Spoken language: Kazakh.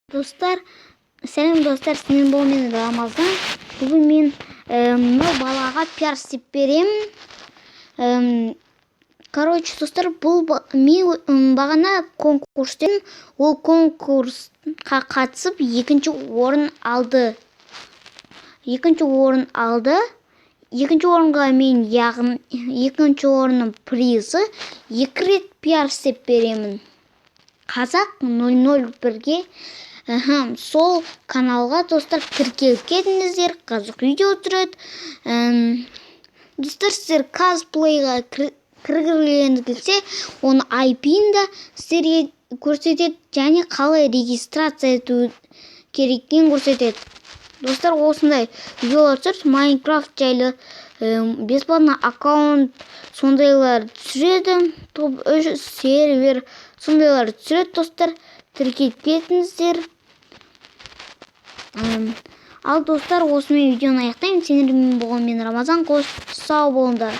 Достар, сәлем достар, сенен бол мен Рамазан. Бүгін мен мынау балаға пиар істеп беремін. Короче, достар, бұл мен бағана конкурстен, ол конкурсқа қатысып екінші орын алды. Екінші орынға мен яғын екінші орынның призы 2 рет пиар істеп беремін. Қазақ 001-ге сол каналға достар тіркеліп кетіңіздер. Қазақ видео түсіреді. Достар, сіздер косплейға кіргілеріңіз келсе, оны IP-ін да сіздерге көрсетеді, және қалай регистрация ету керектігін көрсетеді. Достар, осындай видеолар түсіріп, Майнкрафт жайлы бесплатно аккаунт сондайлар түсіреді. Топ-3 сервер сондайлар түсіреді, достар. Тіркеліп кетіңіздер. Ал достар, осымен видеоны аяқтаймын. Сендермен болған мен Рамазан. Сау болыңдар.